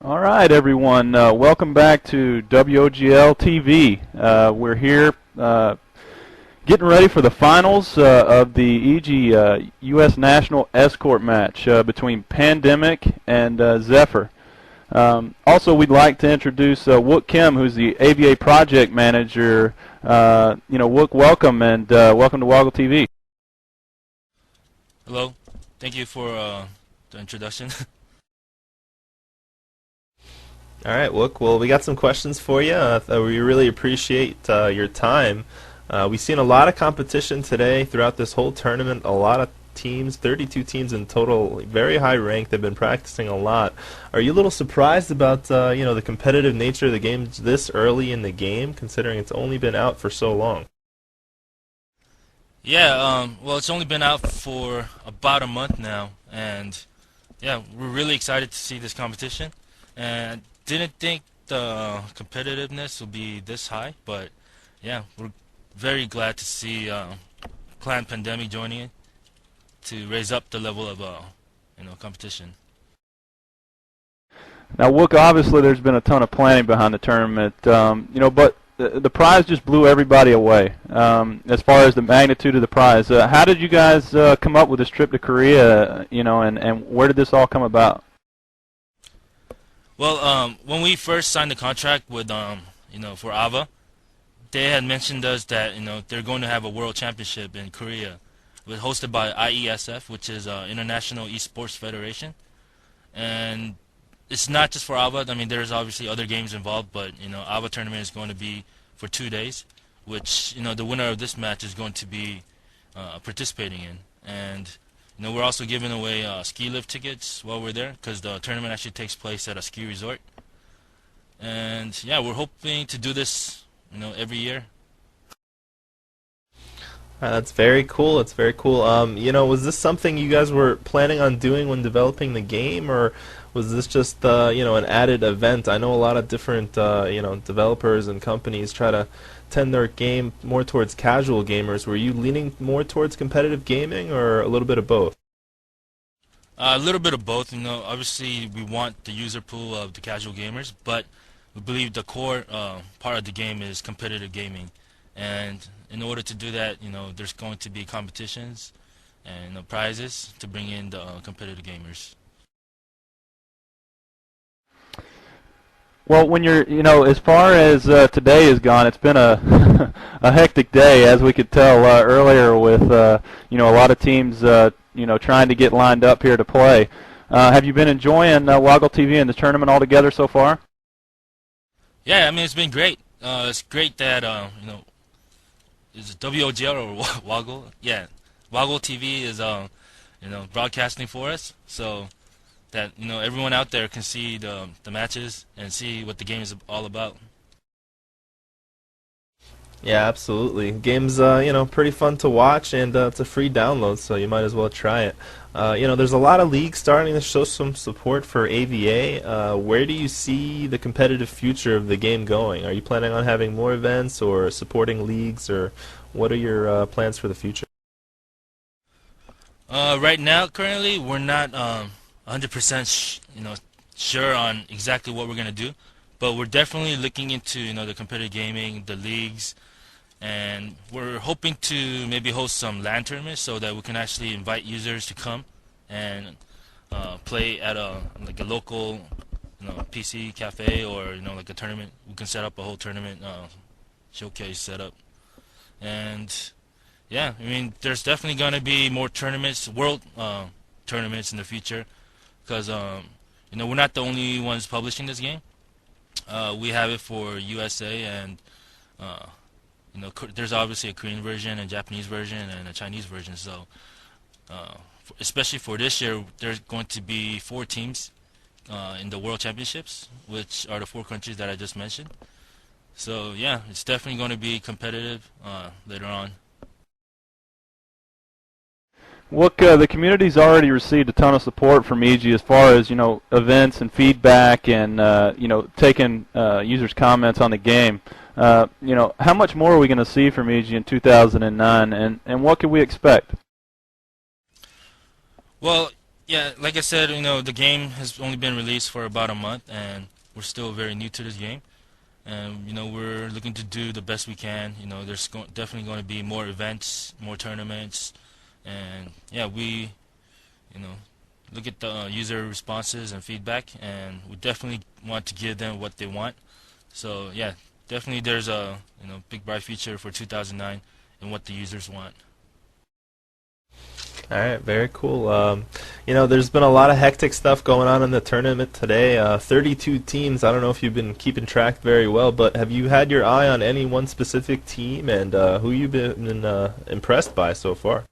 All right, everyone. Welcome back to WOGL TV. We're here getting ready for the finals of the ijji U.S. National Escort match between Pandemic and Zephyr. Also, we'd like to introduce Wook Kim, who's the A.V.A Project Manager. Wook, welcome, and welcome to Woggle TV. Hello. Thank you for the introduction. All right, Wook. Well, we got some questions for you. We really appreciate your time. We've seen a lot of competition today throughout this whole tournament. A lot of teams, 32 teams in total, very high ranked. They've been practicing a lot. Are you a little surprised about the competitive nature of the game this early in the game, considering it's only been out for so long? Yeah. Well, it's only been out for about a month now, and yeah, we're really excited to see this competition. And didn't think the competitiveness would be this high, but yeah, we're very glad to see Clan Pandemic joining it to raise up the level of competition. Now, Wook, obviously there's been a ton of planning behind the tournament, but the prize just blew everybody away as far as the magnitude of the prize. How did you guys come up with this trip to Korea, and where did this all come about? Well, when we first signed the contract with, for A.V.A, they had mentioned us that, they're going to have a world championship in Korea, hosted by IESF, which is International Esports Federation. And it's not just for A.V.A. I mean, there's obviously other games involved, but, A.V.A tournament is going to be for 2 days, which, the winner of this match is going to be participating in. And we're also giving away ski lift tickets while we're there, because the tournament actually takes place at a ski resort. And yeah, we're hoping to do this, every year. That's very cool. It's very cool. Was this something you guys were planning on doing when developing the game, or was this just an added event? I know a lot of different developers and companies try to tend their game more towards casual gamers. Were you leaning more towards competitive gaming, or a little bit of both? A little bit of both. Obviously we want the user pool of the casual gamers, but we believe the core part of the game is competitive gaming. And in order to do that, there's going to be competitions and prizes to bring in the competitive gamers. Well, when you're, as far as today is gone, it's been a a hectic day, as we could tell earlier with, a lot of teams, trying to get lined up here to play. Have you been enjoying Woggle TV and the tournament altogether so far? Yeah, I mean, it's been great. It's great that, is it WOGL or Woggle? Yeah, Woggle TV is, broadcasting for us, so that everyone out there can see the matches and see what the game is all about. Yeah, absolutely. Game's pretty fun to watch, and it's a free download, so you might as well try it. There's a lot of leagues starting to show some support for A.V.A. Where do you see the competitive future of the game going? Are you planning on having more events or supporting leagues, or what are your plans for the future? Right now, currently, we're not 100% sure on exactly what we're gonna do, but we're definitely looking into the competitive gaming, the leagues, and we're hoping to maybe host some LAN tournaments so that we can actually invite users to come and play at a local PC cafe, or like a tournament. We can set up a whole tournament showcase setup. And yeah, I mean, there's definitely gonna be more tournaments, world tournaments in the future, because we're not the only ones publishing this game. We have it for USA, and there's obviously a Korean version, a Japanese version, and a Chinese version. So especially for this year, there's going to be 4 teams in the World Championships, which are the 4 countries that I just mentioned. So yeah, it's definitely going to be competitive later on. Look, the community's already received a ton of support from ijji as far as, events and feedback and, taking users' comments on the game. How much more are we going to see from ijji in 2009, and what can we expect? Well, Yeah, like I said, the game has only been released for about a month, and we're still very new to this game. And we're looking to do the best we can. There's definitely going to be more events, more tournaments, and yeah, we you know look at the user responses and feedback, and we definitely want to give them what they want. So yeah, definitely there's a big bright future for 2009 and what the users want. All right, very cool. There's been a lot of hectic stuff going on in the tournament today. 32 teams. I don't know if you've been keeping track very well, but have you had your eye on any one specific team and who you've been impressed by so far?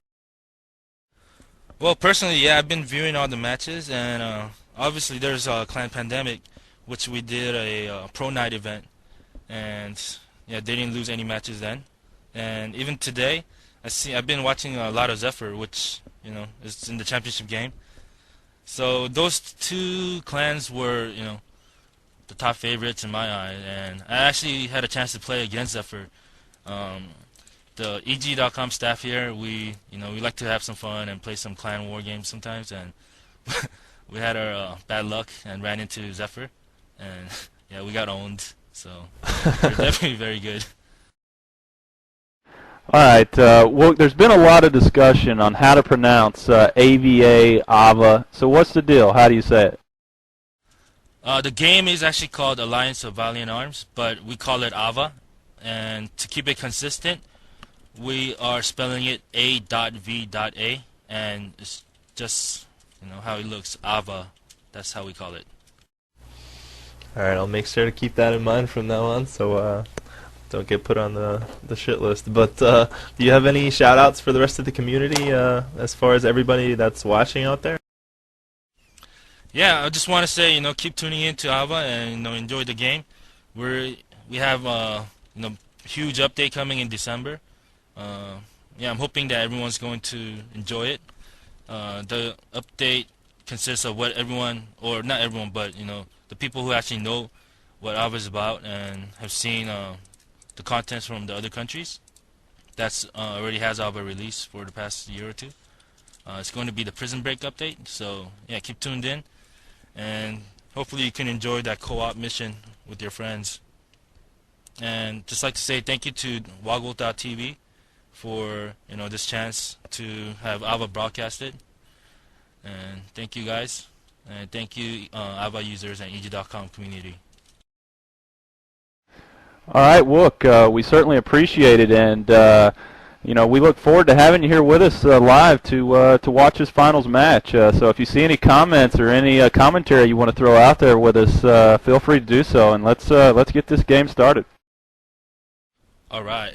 Well, personally, yeah, I've been viewing all the matches, and obviously there's Clan Pandemic, which we did a pro night event, and yeah, they didn't lose any matches then. And even today, I've been watching a lot of Zephyr, which is in the championship game. So those two clans were the top favorites in my eye, and I actually had a chance to play against Zephyr. The ijji.com staff here, we like to have some fun and play some clan war games sometimes, and we had our bad luck and ran into Zephyr, and yeah, we got owned. So they're definitely very good. All right. Well, there's been a lot of discussion on how to pronounce A.V.A. A.V.A. So what's the deal? How do you say it? The game is actually called Alliance of Valliant Arms, but we call it A.V.A. And to keep it consistent, we are spelling it A.V.A, and it's just how it looks, A.V.A. That's how we call it. All right, I'll make sure to keep that in mind from now on, so don't get put on the shit list. But do you have any shout-outs for the rest of the community as far as everybody that's watching out there? Yeah, I just want to say, keep tuning in to A.V.A. and enjoy the game. We have huge update coming in December. Yeah, I'm hoping that everyone's going to enjoy it. The update consists of what everyone, or not everyone, but the people who actually know what A.V.A. is about and have seen the contents from the other countries. That's already has A.V.A. released for the past year or two. It's going to be the Prison Break update, so yeah, keep tuned in, and hopefully you can enjoy that co-op mission with your friends. And just like to say thank you to Woggle.tv for this chance to have A.V.A. broadcasted, and thank you guys, and thank you A.V.A. users and ijji.com community. All right, Wook, we certainly appreciate it, and we look forward to having you here with us live to watch this finals match. So if you see any comments or any commentary you want to throw out there with us, feel free to do so, and let's get this game started. All right.